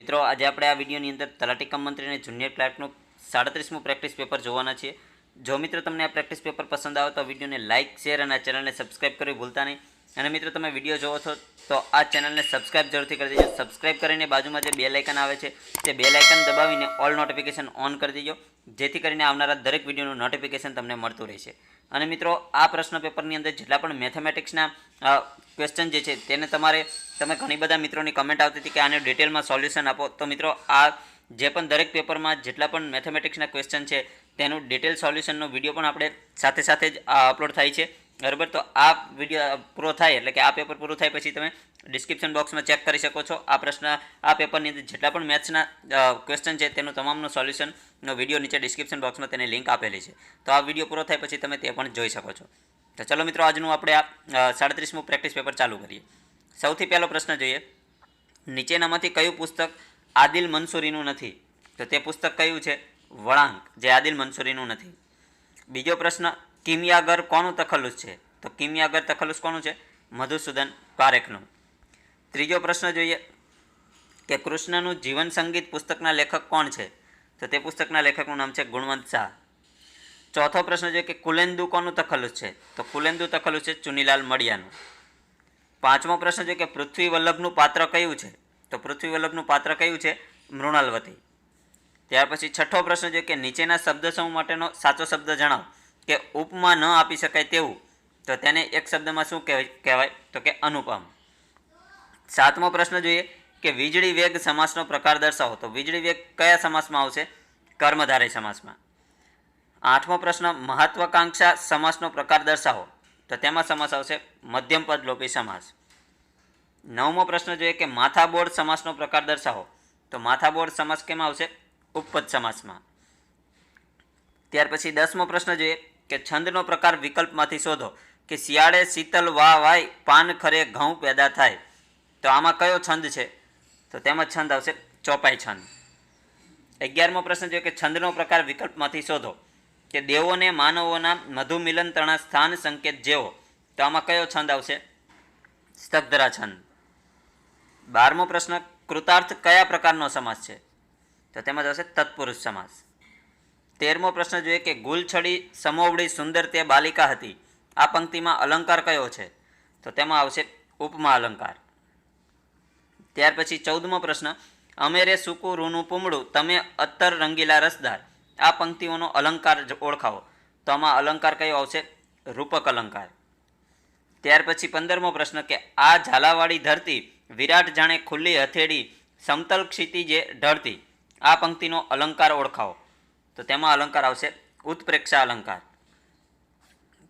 મિત્રો આજે આપણે આ વિડીયોની અંદર તલાટી કમ મંત્રી અને જુનિયર ક્લાર્કનું 37મું પ્રેક્ટિસ પેપર જોવાના છીએ. જો મિત્રો તમને આ પ્રેક્ટિસ પેપર પસંદ આવે તો વિડીયોને લાઇક શેર અને આ ચેનલને સબસ્ક્રાઇબ કરવી ભૂલતા નહીં. અને મિત્રો તમે વિડીયો જોવો છો તો આ ચેનલને સબસ્ક્રાઇબ જરૂરથી કરી દેજો. સબસ્ક્રાઇબ કરીને બાજુમાં જે બેલ આઇકન આવે છે તે બેલ આઇકન દબાવીને ઓલ નોટિફિકેશન ઓન કરી દેજો, જેથી કરીને આવનારા દરેક વિડીયોનું નોટિફિકેશન તમને મળતું રહેશે. અને મિત્રો આ પ્રશ્ન પેપરની અંદર જેટલા પણ મેથેમેટિક્સના ક્વેશ્ચન જે છે તેને તમે ઘણી બધા મિત્રોની કમેન્ટ આવતી હતી કે આને ડિટેલમાં સોલ્યુશન આપો. તો મિત્રો આ જે પણ દરેક પેપરમાં જેટલા પણ મેથેમેટિક્સના ક્વેશ્ચન છે તેનું ડિટેલ સોલ્યુશનનો વિડીયો પણ આપણે સાથે સાથે જ અપલોડ થાય છે, બરાબર. તો આ વિડીયો પૂરો થાય એટલે કે આ પેપર પૂરું થાય પછી તમે ડિસ્ક્રિપ્શન બોક્સમાં ચેક કરી શકો છો. આ પેપરની અંદર જેટલા પણ મેથ્સના ક્વેશ્ચન છે તેનું તમામનું સોલ્યુશનનો વિડીયો નીચે ડિસ્ક્રિપ્શન બોક્સમાં તેની લિંક આપેલી છે. તો આ વિડીયો પૂરો થાય પછી તમે તે પણ જોઈ શકો છો. તો ચલો મિત્રો, આજનું આપણે આ 37મું પ્રેક્ટિસ પેપર ચાલુ કરીએ. સૌથી પહેલો પ્રશ્ન જોઈએ, નીચેનામાંથી કયું પુસ્તક આદિલ મંસૂરીનું નથી? તો તે પુસ્તક કયું છે? વળાંક, જે આદિલ મંસૂરીનું નથી. બીજો પ્રશ્ન, કિમિયાગર કોનું તખલ્લુસ છે? તો કિમિયાગર તખલ્લુસ કોનું છે? મધુસૂદન પારેખનું. ત્રીજો પ્રશ્ન જોઈએ કે કૃષ્ણનું જીવન સંગીત પુસ્તકના લેખક કોણ છે? તો તે પુસ્તકના લેખકનું નામ છે ગુણવંત શાહ. ચોથો પ્રશ્ન જોઈએ કે કુલેન્દુ કોનું તખલ્લુસ છે? તો કુલેન્દુ તખલ્લુસ છે ચુનીલાલ મડિયાનું. પાંચમો પ્રશ્ન છે કે પૃથ્વી વલ્લભનું પાત્ર કયું છે? તો પૃથ્વી વલ્લભનું પાત્ર કયું છે? મૃણાલવતી. ત્યાર પછી છઠ્ઠો પ્રશ્ન છે કે નીચેના શબ્દ સમૂહ માટેનો સાચો શબ્દ જણાવો. કે ઉપમા ન આપી શકાય તેવું, તો તેને એક શબ્દમાં શું કહેવાય? તો કે અનુપમ. સાતમો પ્રશ્ન જોઈએ કે વીજળી વેગ સમાસનો પ્રકાર દર્શાવો. તો વીજળી વેગ કયા સમાસમાં આવશે? કર્મધારય સમાસમાં. આઠમો પ્રશ્ન, મહત્વાકાંક્ષા સમાસનો પ્રકાર દર્શાવો. તો તેમાં સમાસ આવશે મધ્યમ પદલોપી સમાસ. નવમો પ્રશ્ન જોઈએ કે માથાબોર્ડ સમાસનો પ્રકાર દર્શાવો. તો માથાબોર્ડ સમાસ કેમાં આવશે? ઉપપદ સમાસમાં. ત્યાર પછી 10મો પ્રશ્ન જોઈએ કે છંદનો પ્રકાર વિકલ્પમાંથી શોધો. કે શિયાળે શીતલ વાય પાન ખરે ઘઉં પેદા થાય. તો આમાં કયો છંદ છે? તો તેમાં છંદ આવશે ચોપાઈ છંદ. 11મો પ્રશ્ન જોઈએ કે છંદનો પ્રકાર વિકલ્પમાંથી શોધો. કે દેવોને માનવોના મધુમિલન તણા સ્થાન સંકેત જેવો. તો આમાં કયો છંદ આવશે? સ્તબ્ધરા છંદ. 12મો પ્રશ્ન, કૃતાર્થ કયા પ્રકારનો સમાસ છે? તો તેમાં આવશે તત્પુરુષ સમાસ. 13મો પ્રશ્ન જોઈએ કે ગુલછડી સમોવડી સુંદર તે બાલિકા હતી. આ પંક્તિમાં અલંકાર કયો છે? તો તેમાં આવશે ઉપમા અલંકાર. ત્યાર પછી 14મો પ્રશ્ન, અમેરે સૂકું રૂનું પૂમડું તમે અત્તર રંગીલા રસદાર. આ પંક્તિઓનો અલંકાર ઓળખાવો. તો આમાં અલંકાર કયો આવશે? રૂપક અલંકાર. ત્યાર પછી 15મો પ્રશ્ન કે આ ઝાલાવાળી ધરતી વિરાટ જાણે ખુલ્લી હથેળી સમતલ ક્ષિતિજે ઢળતી. આ પંક્તિનો અલંકાર ઓળખાવો. તો તેમાં અલંકાર આવશે ઉત્પ્રેક્ષા અલંકાર.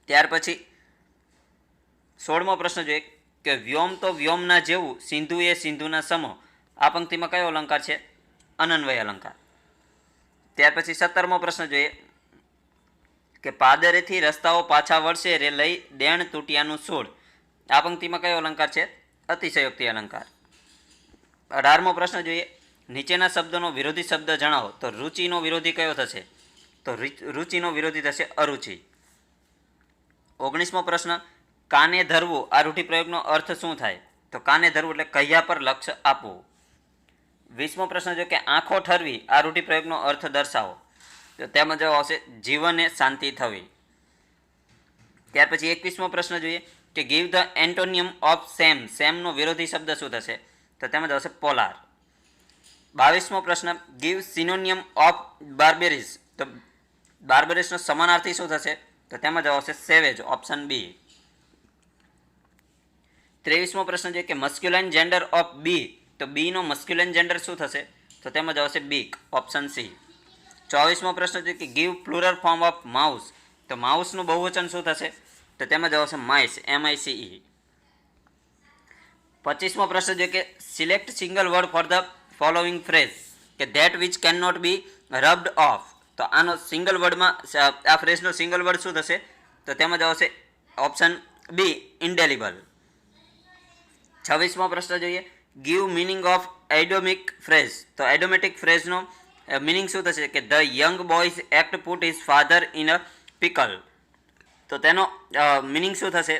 ત્યાર પછી 16મો પ્રશ્ન જોઈએ કે વ્યોમ તો વ્યોમના જેવું સિંધુ એ સિંધુના સમો. આ પંક્તિમાં કયો અલંકાર છે? અનન્વય અલંકાર. ત્યાર પછી 17મો પ્રશ્ન જોઈએ કે પાદરેથી રસ્તાઓ પાછા વળશે રે લઈ દેણ તૂટિયાનું સોળ. આ પંક્તિમાં કયો અલંકાર છે? અતિશયોક્તિ અલંકાર. 18મો પ્રશ્ન જોઈએ, નીચેના શબ્દોનો વિરોધી શબ્દ જણાવો. તો રુચિનો વિરોધી કયો થશે? તો રુચિનો વિરોધી થશે અરુચિ. 19મો પ્રશ્ન, કાને ધરવું આ રૂઢિપ્રયોગનો અર્થ શું થાય? તો કાને ધરવું એટલે કહ્યા પર લક્ષ્ય આપવું. 20મો પ્રશ્ન જો કે આંખો ઠરવી આ રૂઢિપ્રયોગનો અર્થ દર્શાવો. તો તેમાં જવાબ આવશે જીવને શાંતિ થવી. ત્યાર પછી 21મો પ્રશ્ન જોઈએ કે give the antonym of same. સેમનો વિરોધી શબ્દ શું થશે? તો તેમાં આવશે પોલાર. 22મો પ્રશ્ન, ગીવ સિનોનિયમ ઓફ બાર્બેરીસ. તો બાર્બેરીસનો સમાનાર્થી શું થશે? તો તેમાં જવાબ આવશે સેવેજ, ઓપ્શન બી. 23મો પ્રશ્ન છે કે મસ્ક્યુલાઇન જેન્ડર ઓફ બી. તો બીનો મસ્ક્યુલાઇન જેન્ડર શું થશે? તો તેમાં જવાબ આવશે બીક, ઓપ્શન સી. 24મો પ્રશ્ન છે કે give plural form of mouse. તો માઉસનું બહુવચન શું થશે? તો તેમાં જવાબ આવશે માઇસ, MICE. 25મો પ્રશ્ન છે કે select single word for the following phrase. કે that which can not be rubbed off. તો આનો સિંગલ વર્ડમાં આ ફ્રેઝનો સિંગલ વર્ડ શું થશે? તો તેમાં જવાબ આવશે ઓપ્શન બી, ઇન્ડેલિબલ. 26મો પ્રશ્ન જોઈએ, give meaning of idiomatic phrase. તો આઇડોમેટિક ફ્રેઝનો મિનિંગ શું થશે? કે the young boys act put his father in a pickle. તો તેનો મિનિંગ શું થશે?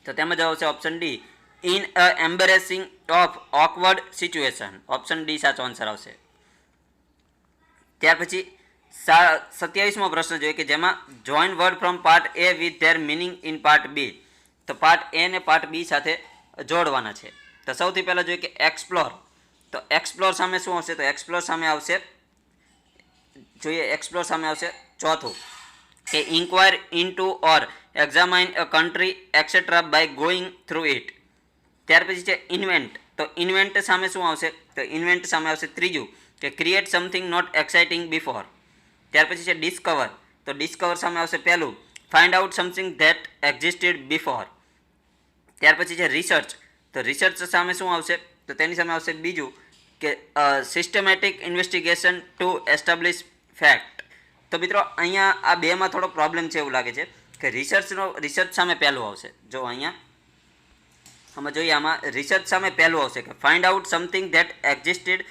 તો તેમાં જવાબ આવશે option D, in a embarrassing of awkward situation. Option D સાચો આન્સર આવશે. ત્યાર પછી 27મો પ્રશ્ન જોઈએ કે જેમાં join word from part A with their meaning in part B. તો પાર્ટ એ ને પાર્ટ બી સાથે જોડવાના છે. તો સૌથી પહેલાં જોઈએ કે એક્સપ્લોર. તો એક્સપ્લોર સામે શું આવશે? તો એક્સપ્લોર સામે આવશે ચોથું કે inquire into or examine a country etcetera by going through it. ત્યાર પછી છે ઇન્વેન્ટ. તો ઇન્વેન્ટ સામે શું આવશે? તો ઇન્વેન્ટ સામે આવશે ત્રીજું કે create something not exciting before. ત્યાર પછી છે ડિસ્કવર. તો ડિસ્કવર સામે આવશે પહેલું find out something that existed before. ત્યાર પછી છે રિસર્ચ. તો રિસર્ચ સામે શું આવશે? તો તેની સામે આવશે બીજું કે systematic investigation to establish fact. તો મિત્રો અહીંયા આ બેમાં થોડો પ્રોબ્લેમ છે એવું લાગે છે કે રિસર્ચ સામે પહેલું આવશે. જો અહીંયા આમાં જોઈએ, આમાં રિસર્ચ સામે પહેલું આવશે કે find out something that existed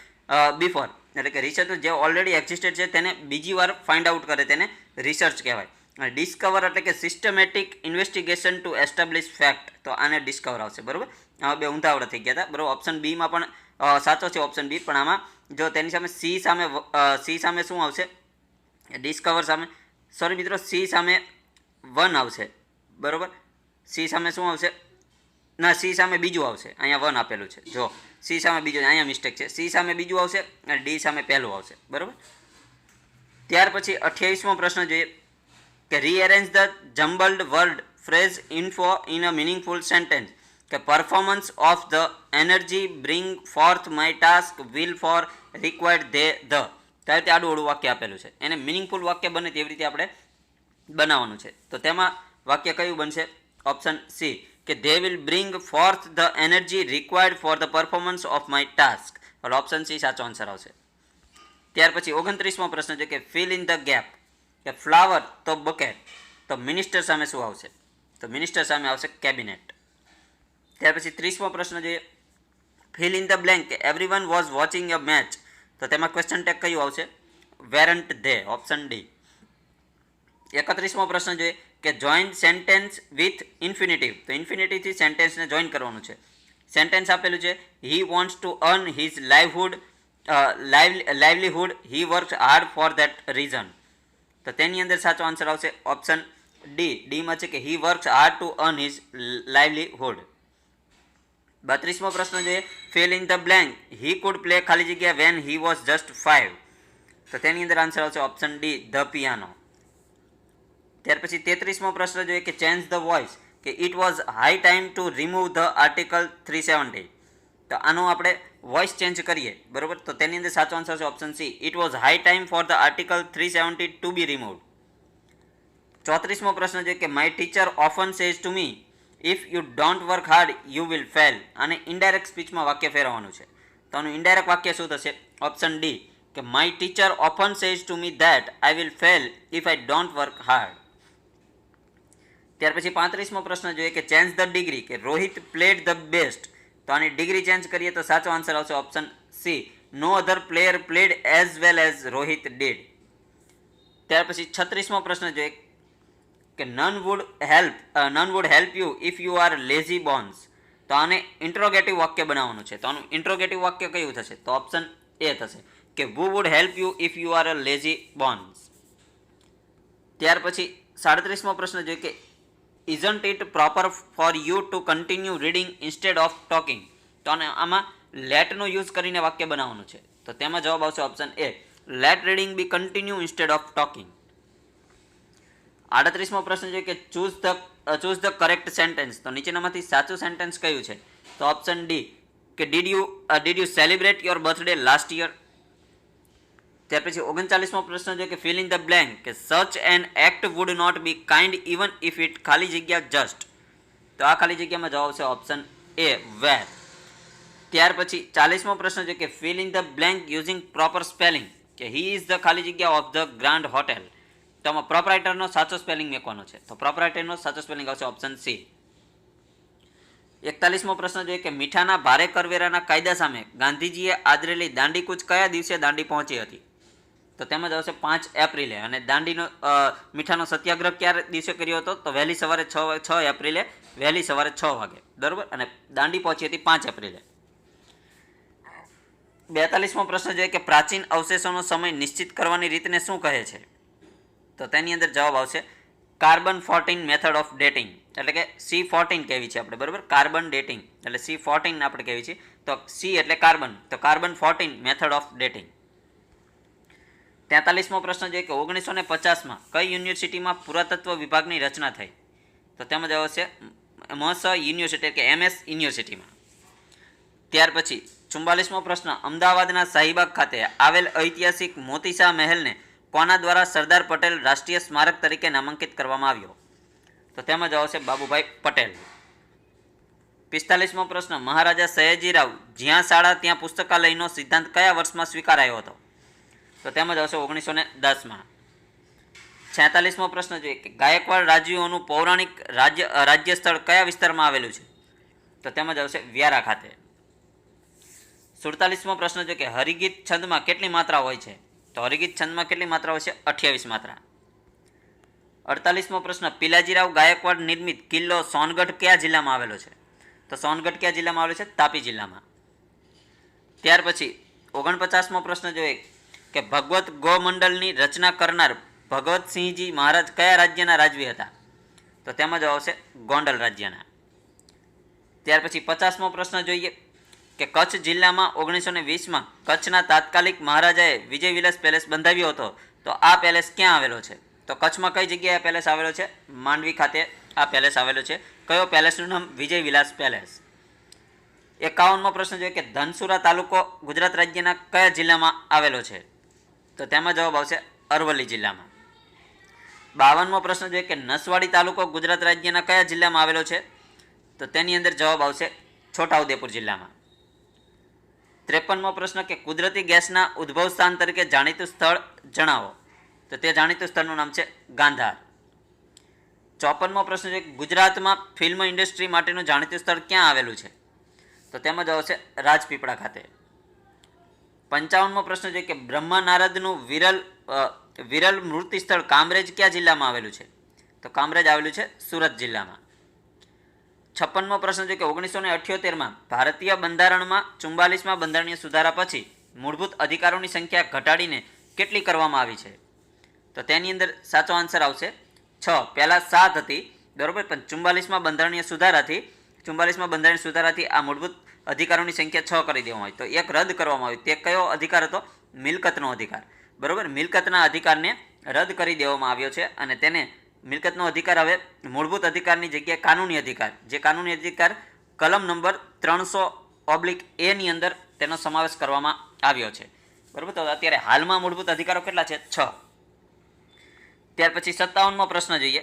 before. એટલે કે રિસર્ચ જે ઓલરેડી એક્ઝિસ્ટેડ છે તેને બીજી વાર ફાઇન્ડ આઉટ કરે તેને રિસર્ચ કહેવાય. અને ડિસ્કવર એટલે કે systematic investigation to establish fact. તો આને ડિસ્કવર આવશે. બરાબર, આમાં બે ઊંધાવડા થઈ ગયા હતા. બરાબર, ઓપ્શન બીમાં પણ સાચો છે ઓપ્શન બી, પણ આમાં જો તેની સામે સી સામે શું આવશે? ડિસ્કવર સામે સોરી મિત્રો સી સામે 1 આવશે. બરાબર, સી સામે શું આવશે? ના, સી સામે બીજું આવશે. અહીંયા 1 આપેલું છે. જો સી સામે બીજું, અહીંયા મિસ્ટેક છે. સી સામે બીજું આવશે અને ડી સામે પહેલું આવશે. બરાબર. ત્યાર પછી 28મો પ્રશ્ન જોઈએ કે rearrange the jumbled word phrase into in a meaningful sentence. કે performance of the energy bring forth my task will for required the. ત્યારે તે આડું વાક્ય આપેલું છે, એને મિનિંગફુલ વાક્ય બને તેવી રીતે આપણે બનાવવાનું છે. તો તેમાં વાક્ય કયું બનશે? ઓપ્શન સી કે they will bring fourth the energy required for the performance of my task. Option C સાચો આન્સર આવશે. ત્યાર પછી 29મો પ્રશ્ન છે કે ફિલ ઇન ધ ગેપ. કે ફ્લાવર તો બકેટ. તો મિનિસ્ટર સામે શું આવશે? તો મિનિસ્ટર સામે આવશે કેબિનેટ. ત્યાર પછી 30મો પ્રશ્ન જોઈએ ફિલ ઇન ધ બ્લેન્ક. કે everyone was watching a match. તો તેમાં ક્વેશ્ચન ટેગ કયું આવશે? Weren't they. Option D. 31મો પ્રશ્ન જોઈએ કે જોઈન સેન્ટેન્સ વિથ ઇન્ફિનિટિવ. તો ઇન્ફિનિટિવથી સેન્ટેન્સને જોઈન કરવાનું છે. સેન્ટેન્સ આપેલું છે he wants to earn his livelihood he works hard for that reason. તો તેની અંદર સાચો આન્સર આવશે ઓપ્શન ડી. ડીમાં છે કે he works hard to earn his livelihood. 32મો પ્રશ્ન જોઈએ fill in the blank. He could play ખાલી જગ્યા વેન હી વોઝ જસ્ટ 5. તો તેની અંદર આન્સર આવશે ઓપ્શન ડી ધ પિયાનો. ત્યાર પછી 33મો પ્રશ્ન જોઈએ કે ચેન્જ ધ વોઇસ. કે it was high time to remove the article 370. તો આનો આપણે વોઇસ ચેન્જ કરીએ. બરોબર, તો તેની અંદર સાચો આન્સર છે option C it was high time for the article 370 to be removed. 34મો પ્રશ્ન છે કે my teacher often says to me if you don't work hard you will fail. અને ઇનડાયરેક્ટ સ્પીચમાં વાક્ય ફેરવવાનું છે. તો આનું ઇનડાયરેક્ટ વાક્ય શું થશે? ઓપ્શન ડી કે my teacher often says to me that I will fail if I don't work hard. ત્યાર પછી 35મો પ્રશ્ન જોઈએ કે ચેન્જ ધ ડિગ્રી. કે રોહિત પ્લેડ ધ બેસ્ટ. તો આની ડિગ્રી ચેન્જ કરીએ તો સાચો આન્સર આવશે option C no other player played as well as Rohit did. ત્યાર પછી 36મો પ્રશ્ન જોઈએ કે none would help you if you are lazy bones. તો આને ઇન્ટ્રોગેટિવ વાક્ય બનાવવાનું છે. તો આનું ઇન્ટ્રોગેટિવ વાક્ય કયું થશે? તો ઓપ્શન એ થશે કે who would help you if you are a lazy bones. ત્યાર પછી 37મો પ્રશ્ન જોઈએ કે isn't it proper for you to continue reading instead of talking. તો આમાં let નો યુઝ કરીને વાક્ય બનાવવાનું છે. તો તેમાં જવાબ આવશે option A let reading be continue instead of talking. 38મો પ્રશ્ન છે કે choose the correct sentence. તો નીચેનામાંથી સાચું સેન્ટેન્સ કયું છે? તો ઓપ્શન ડી કે did you celebrate your birthday last year. ત્યાર પછી 39મો પ્રશ્ન છે કે fill in the blank. કે such an act would not be kind even if it ખાલી જગ્યા just. તો આ ખાલી જગ્યામાં જવાબ છે ઓપ્શન એ where. ત્યાર પછી 40મો પ્રશ્ન છે કે fill in the blank using proper spelling. કે he is the ખાલી જગ્યા of the Grand Hotel. તો આમાં પ્રોપરાઇટરનો સાચો સ્પેલિંગ મેકવાનો છે. તો પ્રોપરાઇટરનો સાચો સ્પેલિંગ આવશે ઓપ્શન સી. 41મો પ્રશ્ન જોઈએ કે મીઠાના ભારે કરવેરાના કાયદા સામે ગાંધીજીએ આદરેલી દાંડીકૂચ કયા દિવસે દાંડી પહોંચી હતી? તો તો તેમાં આવશે 5 એપ્રિલે. અને દાંડીનો મીઠાનો સત્યાગ્રહ ક્યારે દિવસે કર્યો હતો? તો વહેલી સવારે 6 એપ્રિલે વહેલી સવારે 6 વાગે, બરાબર. અને દાંડી પહોંચી હતી 5 એપ્રિલે. 42મો પ્રશ્ન જોઈએ કે પ્રાચીન અવશેષોનો સમય નિશ્ચિત કરવાની રીતને શું કહે છે? તો તેની અંદર જવાબ આવશે કાર્બન 14 મેથડ ઓફ ડેટિંગ, એટલે કે C14 કહેવી છે આપણે, બરાબર. કાર્બન ડેટિંગ એટલે C14 આપણે કહેવી છે. તો C એટલે કાર્બન, તો કાર્બન 14 મેથડ ઓફ ડેટિંગ. 43મો પ્રશ્ન જોઈએ કે 1950માં કઈ યુનિવર્સિટીમાં પુરાતત્વ વિભાગની રચના થઈ? તો તેમાં જવાબ છે MS યુનિવર્સિટી કે MS યુનિવર્સિટીમાં. ત્યાર પછી 44મો પ્રશ્ન અમદાવાદના શાહીબાગ ખાતે આવેલ ઐતિહાસિક મોતીસા મહેલને કોના દ્વારા સરદાર પટેલ રાષ્ટ્રીય સ્મારક તરીકે નામાંકિત કરવામાં આવ્યો? તો તેમાં જવાબ છે બાબુભાઈ પટેલ. 45મો પ્રશ્ન મહારાજા સયાજીરાવ જ્યાં શાળા ત્યાં પુસ્તકાલયનો સિદ્ધાંત કયા વર્ષમાં સ્વીકારાયો હતો? તો તેમાં જવાબ છે 1910માં. 46મો પ્રશ્ન જોઈએ કે ગાયકવાડ રાજવીઓનું પૌરાણિક રાજ્ય સ્થળ કયા વિસ્તારમાં આવેલું છે? તો તેમાં જવાબ છે વ્યારા ખાતે. 47મો પ્રશ્ન જોઈએ કે હરિગીત છંદમાં કેટલી માત્રા હોય છે? તો હરિગીત છંદમાં કેટલી માત્રા હોય છે? 28 માત્રા. 48મો પ્રશ્ન પિલાજીરાવ ગાયકવાડ નિર્મિત કિલ્લો સોનગઢ કયા જિલ્લામાં આવેલો છે? તો સોનગઢ કયા જિલ્લામાં આવેલો છે? તાપી જિલ્લામાં. ત્યાર પછી 49મો પ્રશ્ન જોઈએ કે ભગવત ગોમંડલની રચના કરનાર ભગવતસિંહજી મહારાજ કયા રાજ્યના રાજવી હતા? તો તેમાં જવાબ છે ગોંડલ રાજ્યના. ત્યાર પછી 50મો પ્રશ્ન જોઈએ કે કચ્છ જિલ્લામાં 1920માં કચ્છના તાત્કાલિક મહારાજાએ વિજય વિલાસ પેલેસ બંધાવ્યો હતો. તો આ પેલેસ ક્યાં આવેલો છે? તો કચ્છમાં કઈ જગ્યાએ આ પેલેસ આવેલો છે? માંડવી ખાતે આ પેલેસ આવેલો છે. કયો પેલેસનું નામ? વિજય વિલાસ પેલેસ. 51મો પ્રશ્ન જોઈએ કે ધનસુરા તાલુકો ગુજરાત રાજ્યના કયા જિલ્લામાં આવેલો છે? તો તેમાં જવાબ આવશે અરવલ્લી જિલ્લામાં. 52મો પ્રશ્ન જોઈએ કે નસવાડી તાલુકો ગુજરાત રાજ્યના કયા જિલ્લામાં આવેલો છે? તો તેની અંદર જવાબ આવશે છોટાઉદેપુર જિલ્લામાં. 53મો પ્રશ્ન કે કુદરતી ગેસના ઉદ્ભવ સ્થાન તરીકે જાણીતું સ્થળ જણાવો. તો તે જાણીતું સ્થળનું નામ છે ગાંધાર. 54મો પ્રશ્ન છે ગુજરાતમાં ફિલ્મ ઇન્ડસ્ટ્રી માટેનું જાણીતું સ્થળ ક્યાં આવેલું છે? તો તેમાં જવાબ છે રાજપીપળા ખાતે. 55મો પ્રશ્ન છે કે બ્રહ્મા નારદનું વિરલ મૃત્યુ સ્થળ કામરેજ કયા જિલ્લામાં આવેલું છે? તો કામરેજ આવેલું છે સુરત જિલ્લામાં. 56મો પ્રશ્ન છે કે 1978માં ભારતીય બંધારણમાં 44માં બંધારણીય સુધારા પછી મૂળભૂત અધિકારોની સંખ્યા ઘટાડીને કેટલી કરવામાં આવી છે? તો તેની અંદર સાચો આન્સર આવશે 6. પહેલાં 7 હતી, બરાબર, પણ 44માં બંધારણીય સુધારાથી આ મૂળભૂત અધિકારોની સંખ્યા 6 કરી દેવામાં આવી. તો એક રદ કરવામાં આવ્યું. તે કયો અધિકાર હતો? મિલકતનો અધિકાર, બરાબર. મિલકતના અધિકારને રદ કરી દેવામાં આવ્યો છે અને તેને મિલકતનો અધિકાર હવે મૂળભૂત અધિકારની જગ્યાએ કાનૂની અધિકાર, જે કાનૂની અધિકાર કલમ નંબર 300/A ની અંદર તેનો સમાવેશ કરવામાં આવ્યો છે, બરાબર. તો અત્યારે હાલમાં મૂળભૂત અધિકારો કેટલા છે? 6. ત્યાર પછી 57મો પ્રશ્ન જોઈએ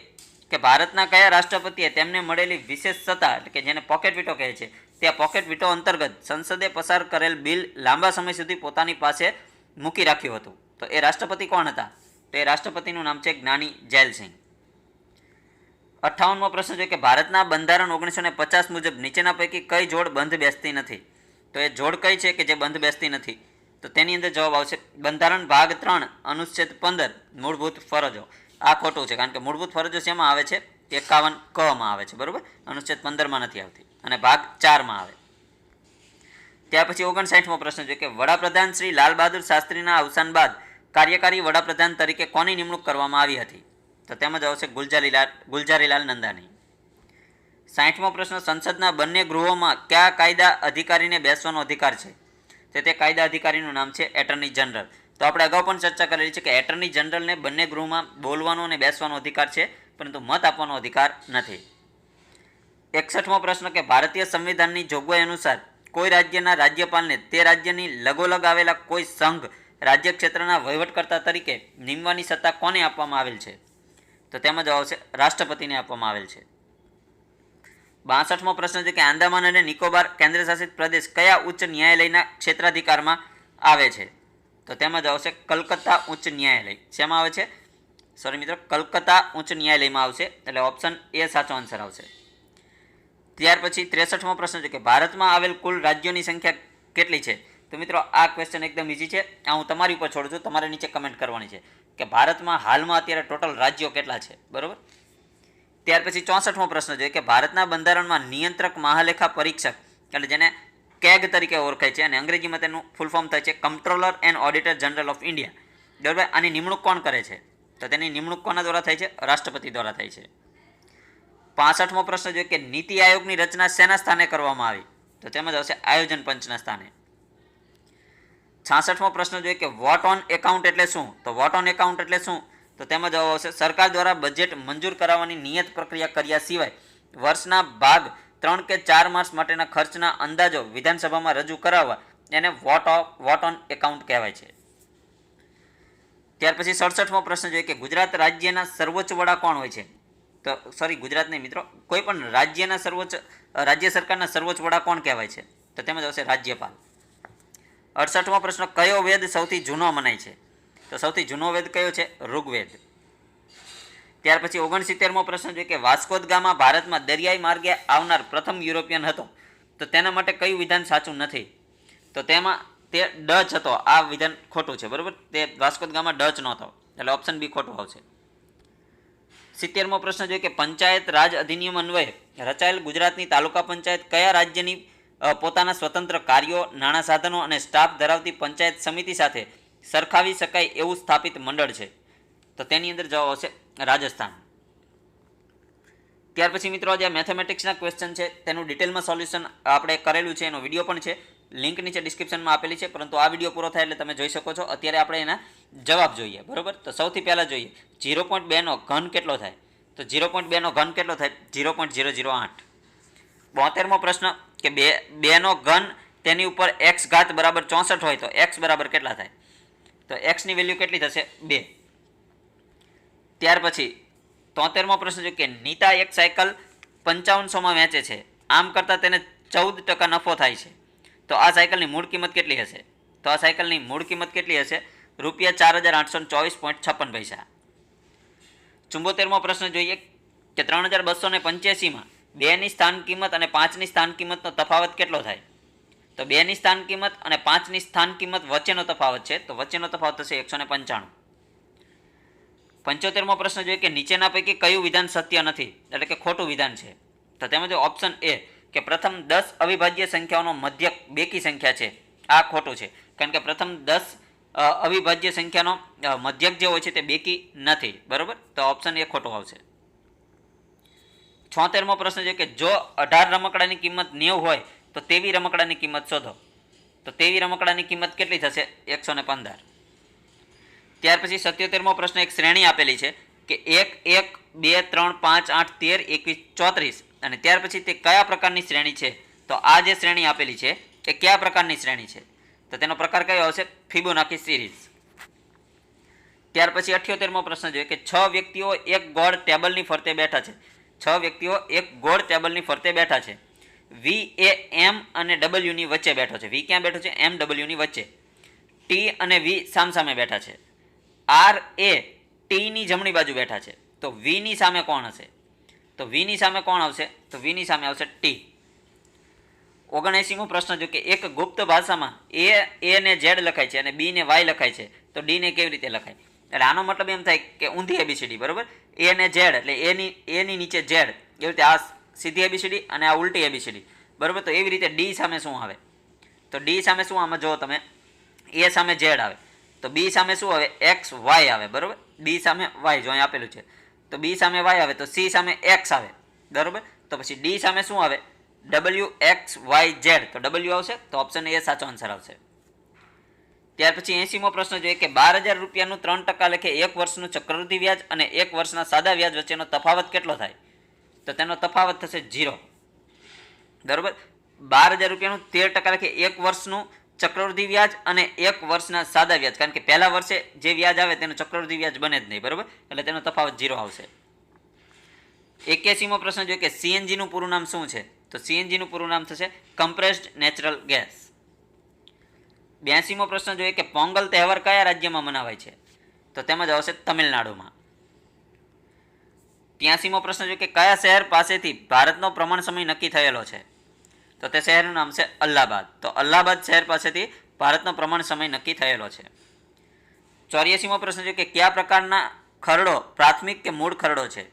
કે ભારતના કયા રાષ્ટ્રપતિએ તેમને મળેલી વિશેષ સત્તા, એટલે કે જેને પોકેટ વીટો કહે છે, તે પોકેટ વીટો અંતર્ગત સંસદે પસાર કરેલ બિલ લાંબા સમય સુધી પોતાની પાસે મૂકી રાખ્યું હતું? તો એ રાષ્ટ્રપતિ કોણ હતા? તો એ રાષ્ટ્રપતિનું નામ છે જ્ઞાની જૈલસિંહ. 58મો પ્રશ્ન છે કે ભારતના બંધારણ 1950 મુજબ નીચેના પૈકી કઈ જોડ બંધ બેસતી નથી? તો એ જોડ કઈ છે કે જે બંધ બેસતી નથી? તો તેની અંદર જવાબ આવશે બંધારણ ભાગ 3 અનુચ્છેદ 15 મૂળભૂત ફરજો. આ ખોટું છે, કારણ કે મૂળભૂત ફરજો શેમાં આવે છે? 51 માં આવે છે, બરાબર. અનુચ્છેદ 15માં નથી આવતી અને ભાગ 4માં આવે. ત્યાર પછી 59મો પ્રશ્ન છે કે વડાપ્રધાન શ્રી લાલ બહાદુર શાસ્ત્રીના અવસાન બાદ કાર્યકારી વડાપ્રધાન તરીકે કોની નિમણૂક કરવામાં આવી હતી? તો તેમાં જવાબ છે ગુલઝારીલાલ નંદાની. 60મો પ્રશ્ન સંસદના બંને ગૃહોમાં કયા કાયદા અધિકારીને બેસવાનો અધિકાર છે? તે કાયદા અધિકારીનું નામ છે એટર્ની જનરલ. તો આપણે અગાઉ પણ ચર્ચા કરેલી છે કે એટર્ની જનરલને બંને ગૃહમાં બોલવાનો અને બેસવાનો અધિકાર છે, પરંતુ મત આપવાનો અધિકાર નથી. 61મો પ્રશ્ન કે ભારતીય સંવિધાનની જોગવાઈ અનુસાર કોઈ રાજ્યના રાજ્યપાલને તે રાજ્યની લગોલગ આવેલા કોઈ સંઘ રાજ્ય ક્ષેત્રના વહીવટકર્તા તરીકે નિમવાની સત્તા કોને આપવામાં આવેલ છે? તો તેમાં જવાબ છે રાષ્ટ્રપતિને આપવામાં આવેલ છે. 62મો પ્રશ્ન છે કે આંદામાન અને નિકોબાર કેન્દ્રશાસિત પ્રદેશ કયા ઉચ્ચ ન્યાયાલયના ક્ષેત્રાધિકારમાં આવે છે? તો તેમાં જવાબ છે કલકત્તા ઉચ્ચ ન્યાયાલય. શેમાં આવે છે? સોરી મિત્રો, કલકત્તા ઉચ્ચ ન્યાયાલયમાં આવશે, એટલે ઓપ્શન એ સાચો આન્સર આવશે. ત્યાર પછી 63મો પ્રશ્ન છે કે ભારતમાં આવેલ કુલ રાજ્યોની સંખ્યા કેટલી છે? તો મિત્રો આ ક્વેશ્ચન એકદમ ઇઝી છે, આ હું તમારી ઉપર છોડું છું, તમારે નીચે કમેન્ટ કરવાની છે કે ભારતમાં હાલમાં અત્યારે ટોટલ રાજ્યો કેટલા છે, બરોબર. ત્યાર પછી 64મો પ્રશ્ન જોઈએ કે ભારતના બંધારણમાં નિયંત્રક મહાલેખા પરીક્ષક એટલે જેને કેગ તરીકે ઓળખાય છે અને અંગ્રેજીમાં તેનું ફૂલ ફોર્મ થાય છે comptroller and auditor general of India, બરાબર. આની નિમણૂક કોણ કરે છે? તો તેની નિમણૂક કોના દ્વારા થાય છે? રાષ્ટ્રપતિ દ્વારા થાય છે. 65મો પ્રશ્ન જોઈએ કે નીતિ આયોગની રચના શેના સ્થાને કરવામાં આવી? તો તેમાં જ આવશે આયોજન પંચના સ્થાને. 66મો પ્રશ્ન જોઈએ કે વોટ ઓન એકાઉન્ટ એટલે શું? તો વોટ ઓન એકાઉન્ટ એટલે શું? તો તેમાં જવાબ આવશે સરકાર દ્વારા બજેટ મંજૂર કરાવવાની નિયત પ્રક્રિયા કર્યા સિવાય વર્ષના ભાગ 3 કે 4 માસ માટેના ખર્ચના અંદાજો વિધાનસભામાં રજૂ કરાવવા એને વોટ ઓન એકાઉન્ટ કહેવાય છે. ત્યાર પછી 67મો પ્રશ્ન જોઈએ કે ગુજરાત રાજ્યના સર્વોચ્ચ વડા કોણ હોય છે? તો ગુજરાત નહીં મિત્રો, કોઈ પણ રાજ્ય સરકારના સર્વોચ્ચ વડા કોણ કહેવાય છે? તો તેમાં આવશે રાજ્યપાલ. 68મો પ્રશ્ન કયો વેદ સૌથી જૂનો મનાય છે? તો સૌથી જૂનો વેદ કયો છે? ઋગ્વેદ. ત્યાર પછી 69મો પ્રશ્ન જોઈએ કે વાસ્કો દ ગામા ભારતમાં દરિયાઈ માર્ગે આવનાર પ્રથમ યુરોપિયન હતો, તો તેના માટે કયું વિધાન સાચું નથી? તો તેમાં તે ડચ હતો. આ વિધાન ખોટું છે, બરોબર. તે વાસ્કો દ ગામા ડચ નહોતો, એટલે ઓપ્શન બી ખોટું આવશે. 70મો પ્રશ્ન જોઈએ કે પંચાયત રાજ અધિનિયમ અન્વયે રચાયેલ ગુજરાતની તાલુકા પંચાયત કયા રાજ્યની પોતાના સ્વતંત્ર કાર્યો, નાણાં સાધનો અને સ્ટાફ ધરાવતી પંચાયત સમિતિ સાથે સરખાવી શકાય એવું સ્થાપિત મંડળ છે? તો તેની અંદર જવાબ આવશે રાજસ્થાન. ત્યાર પછી મિત્રો જે મેથેમેટિક્સના ક્વેશ્ચન છે તેનું ડિટેલમાં સોલ્યુશન આપણે કરેલું છે, એનો વિડીયો પણ છે, લિંક નીચે ડિસ્ક્રિપ્શનમાં આપેલી છે, પરંતુ આ વિડીયો પૂરો થાય એટલે તમે જોઈ શકો છો. અત્યારે આપણે એના જવાબ જોઈએ, બરોબર. તો સૌથી પહેલાં જોઈએ 0.2નો ઘન કેટલો થાય? તો 0.2નો ઘન કેટલો થાય? 0.008. 72મો પ્રશ્ન કે 2નો ઘન તેની ઉપર x ઘાત બરાબર 64 હોય તો x બરાબર કેટલા થાય? તો x ની વેલ્યુ કેટલી થશે? 2. ત્યાર પછી 73મો પ્રશ્ન છે કે નીતા એક સાયકલ 5500માં વેચે છે, આમ કરતાં તેને 14% નફો થાય છે, તો આ સાયકલની મૂળ કિંમત કેટલી હશે? તો આ સાયકલની મૂળ કિંમત કેટલી હશે? ₹4824.56. 74મો પ્રશ્ન જોઈએ કે 3285માં 2ની સ્થાન કિંમત અને 5ની સ્થાન કિંમતનો તફાવત કેટલો થાય? તો 2ની સ્થાન કિંમત અને 5ની સ્થાન કિંમત વચ્ચેનો તફાવત છે, તો વચ્ચેનો તફાવત થશે 195. 75મો પ્રશ્ન જોઈએ કે નીચેના પૈકી કયું વિધાન સત્ય નથી, એટલે કે ખોટું વિધાન છે? તો તેમાં જો ઓપ્શન એ કે પ્રથમ 10 અવિભાજ્ય સંખ્યાઓનો મધ્યક બેકી સંખ્યા છે, આ ખોટું છે, કારણ કે પ્રથમ 10 અવિભાજ્ય સંખ્યાનો મધ્યક જે હોય છે તે બેકી નથી, બરોબર. તો ઓપ્શન એ ખોટું આવશે. 76મો પ્રશ્ન છે કે જો 18 રમકડાની કિંમત 90 હોય તો તેવી રમકડાની કિંમત શોધો, તો તેવી રમકડાની કિંમત કેટલી થશે? 115. ત્યાર પછી 77મો પ્રશ્ન એક શ્રેણી આપેલી છે કે 1 1 2 3 5 8 13 21 34, અને ત્યાર પછી તે કયા પ્રકારની શ્રેણી છે? તો આ જે શ્રેણી આપેલી છે એ કયા પ્રકારની શ્રેણી છે? તો તેનો પ્રકાર કયો આવશે? Fibonacci series. ત્યાર પછી 78મો પ્રશ્ન જોઈએ કે 6 વ્યક્તિઓ એક ગોળ ટેબલની ફરતે બેઠા છે, 6 વ્યક્તિઓ એક ગોળ ટેબલની ફરતે બેઠા છે. વી એ એમ અને ડબલ્યુની વચ્ચે બેઠો છે. વી ક્યાં બેઠો છે? એમ ડબલ્યુની વચ્ચે. ટી અને વી સામસામે બેઠા છે. આર એ ટીની જમણી બાજુ બેઠા છે, તો વીની સામે કોણ હશે? તો વીની સામે કોણ આવશે? તો વીની સામે આવશે ટી. 79મો પ્રશ્ન જો કે એક ગુપ્ત ભાષામાં એ ને ઝેડ લખાય છે અને બી ને વાય લખાય છે, તો ડી ને કેવી રીતે લખાય? એટલે આનો મતલબ એમ થાય કે ઊંધી એબીસીડી, બરોબર. એ ને ઝેડ એટલે એની નીચે ઝેડ, એવી રીતે આ સીધી એબીસીડી અને આ ઉલટી એબીસીડી, બરોબર. તો એવી રીતે ડી સામે શું આવે? તો ડી સામે શું આમાં જો તમે એ સામે ઝેડ આવે, તો બી સામે શું આવે? એક્સ વાય આવે, બરોબર. બી સામે વાય જો અહીં આપેલું છે, તો બી સામે વાય આવે, તો સી સામે એક્સ આવે, બરોબર. તો પછી ડી સામે શું આવે? ડબલ્યુ એક્સ વાય ઝેડ, તો ડબલ્યુ આવશે, તો ઓપ્શન એ સાચો આન્સર આવશે. ત્યાર પછી 80મો પ્રશ્ન જોઈએ કે 12,000 રૂપિયાનું 3% લેખે 1 વર્ષનું ચક્રવૃદ્ધિ વ્યાજ અને 1 વર્ષના સાદા વ્યાજ વચ્ચેનો તફાવત કેટલો થાય? તો તેનો તફાવત થશે 0, બરોબર. 12,000 રૂપિયાનું 13% લેખે 1 વર્ષનું ચક્રવૃદ્ધિ વ્યાજ અને 1 વર્ષના સાદા વ્યાજ, કારણ કે પહેલા વર્ષે જે વ્યાજ આવે તેનું ચક્રવૃદ્ધિ વ્યાજ બને જ નહીં, બરોબર. એટલે તેનો તફાવત 0 આવશે. 81મો પ્રશ્ન જોઈએ કે સીએનજીનું પૂરું નામ શું છે? તો સીએનજીનું પૂરું નામ થશે કમ્પ્રેસ્ડ નેચરલ ગેસ. 82મો પ્રશ્ન જોઈએ કે પોંગલ તહેવાર કયા રાજ્યમાં મનાવાય છે? તો તેમાં જ આવશે તમિલનાડુમાં. 83મો પ્રશ્ન જોઈએ કે કયા શહેર પાસેથી ભારતનો પ્રમાણ સમય નક્કી થયેલો છે? તો તે શહેરનું નામ છે અલ્હાબાદ. તો અલ્હાબાદ શહેર પાસેથી ભારતનો પ્રમાણ સમય નક્કી થયેલો છે. 84મો પ્રશ્ન છે કે કયા પ્રકારના ખરડો પ્રાથમિક કે મૂળ ખરડો છે?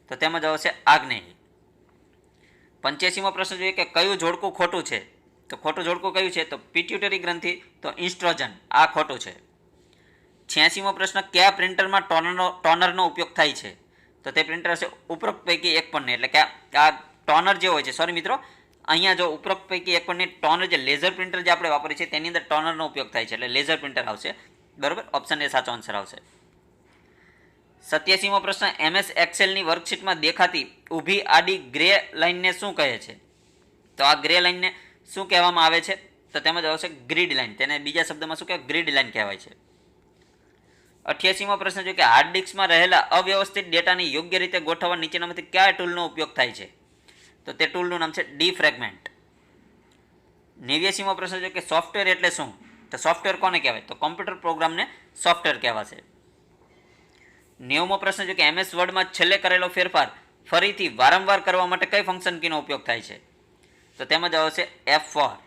તો તેમાં જવાબ છે આગ્નેય. 85મો પ્રશ્ન જોઈએ કે કયું જોડકું ખોટું છે? તો ખોટું જોડકું કયું છે? તો પિટ્યુટરી ગ્રંથિ, તો ઇન્સ્ટ્રોજન, આ ખોટું છે. 86મો પ્રશ્ન કયા પ્રિન્ટરમાં ટોનરનો ઉપયોગ થાય છે? તો તે પ્રિન્ટર હશે ઉપરોક્ત પૈકી એક પણને, એટલે કે આ ટોનર જે હોય છે, સોરી મિત્રો, અહીંયા જો ઉપરોક્ત પૈકી એક પણની ટોનર જે લેઝર પ્રિન્ટર જે આપણે વાપરીએ છીએ તેની અંદર ટોનરનો ઉપયોગ થાય છે, એટલે લેઝર પ્રિન્ટર આવશે. બરાબર, ઓપ્શન એ સાચો આન્સર આવશે. 87મો પ્રશ્ન MS એક્સેલની વર્કશીટમાં દેખાતી ઊભી આડી ગ્રે લાઇનને શું કહે છે? તો આ ગ્રે લાઇનને શું કહેવામાં આવે છે? તો તેમાં જવાબ છે ગ્રીડ લાઇન. તેને બીજા શબ્દમાં શું કહેવાય? ગ્રીડ લાઇન કહેવાય છે. 88મો પ્રશ્ન છે કે હાર્ડ ડિસ્કમાં રહેલા અવ્યવસ્થિત ડેટાને યોગ્ય રીતે ગોઠવવા નીચેનામાંથી કયા ટૂલનો ઉપયોગ થાય છે? તો તે ટૂલનું નામ છે ડીફ્રેગમેન્ટ. 89મો પ્રશ્ન છે કે સોફ્ટવેર એટલે શું? તો સોફ્ટવેર કોને કહેવાય? તો કોમ્પ્યુટર પ્રોગ્રામને સોફ્ટવેર કહેવાશે. 90મો પ્રશ્ન છે કે MS વર્ડમાં છેલ્લે કરેલો ફેરફાર ફરીથી વારંવાર કરવા માટે કઈ ફંક્શન કીનો ઉપયોગ થાય છે? તો તેમાં જવાબ છે F4.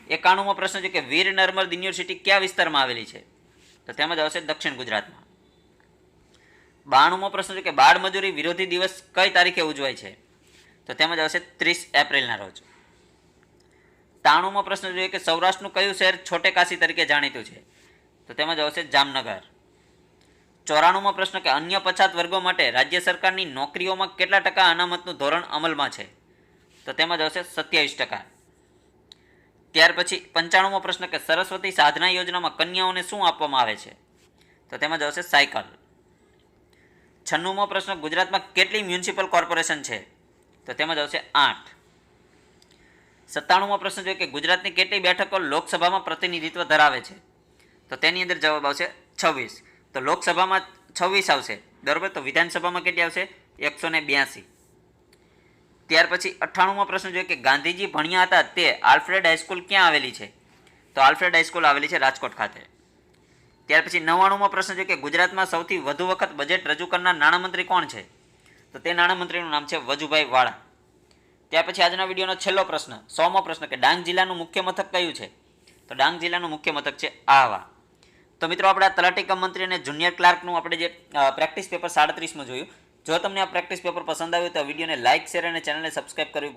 91મો પ્રશ્ન છે કે વીર નર્મદ યુનિવર્સિટી કયા વિસ્તારમાં આવેલી છે? તો તેમાં જવાબ છે દક્ષિણ ગુજરાતમાં. 92મો પ્રશ્ન છે કે બાળ મજૂરી વિરોધી દિવસ કઈ તારીખે ઉજવાય છે? તો તેમાં જવાબ છે 30 એપ્રિલના રોજ. 93મો પ્રશ્ન જોઈએ કે સૌરાષ્ટ્રનું કયું શહેર છોટે કાશી તરીકે જાણીતું છે? તો તેમાં જવાબ છે જામનગર. 94મો પ્રશ્ન કે અન્ય પછાત વર્ગો માટે રાજ્ય સરકારની નોકરીઓમાં કેટલા ટકા અનામતનું ધોરણ અમલમાં છે? તો તેમાં જવાબ છે 27%. ત્યાર પછી 95મો પ્રશ્ન કે સરસ્વતી સાધના યોજનામાં કન્યાઓને શું આપવામાં આવે છે? તો તેમાં જવાબ છે સાયકલ. 96મો પ્રશ્ન ગુજરાતમાં કેટલી મ્યુનિસિપલ કોર્પોરેશન છે? તો તેમાં જવાબ છે 8. 97મો પ્રશ્ન છે કે ગુજરાતની કેટલી બેઠકો લોકસભામાં પ્રતિનિધિત્વ ધરાવે છે? તો તેની અંદર જવાબ આવશે 26. તો લોકસભામાં 26 આવશે, બરાબર. તો વિધાનસભામાં કેટલી આવશે? 182. ત્યાર પછી 98મો પ્રશ્ન જોઈએ કે ગાંધીજી ભણ્યા હતા તે આલ્ફ્રેડ હાઈસ્કૂલ ક્યાં આવેલી છે? તો આલ્ફ્રેડ હાઈસ્કૂલ આવેલી છે રાજકોટ ખાતે. ત્યાર પછી 99મો પ્રશ્ન છે કે ગુજરાતમાં સૌથી વધુ વખત બજેટ રજૂ કરનાર નાણામંત્રી કોણ છે? તો તે નાણામંત્રીનું નામ છે વજુભાઈ વાળા. ત્યાર પછી આજના વિડીયોનો છેલ્લો પ્રશ્ન, 100મો પ્રશ્ન કે ડાંગ જિલ્લાનું મુખ્ય મથક કયું છે? તો ડાંગ જિલ્લાનું મુખ્ય મથક છે આહવા. તો મિત્રો આપણે આ તલાટી કમ મંત્રી અને જુનિયર ક્લાર્કનું આપણે જે પ્રેક્ટિસ પેપર 37માં જોયું. જો તમને આ પ્રેક્ટિસ પેપર પસંદ આવ્યું તો વિડીયોને લાઇક, શેર અને ચેનલને સબસ્ક્રાઇબ કરવી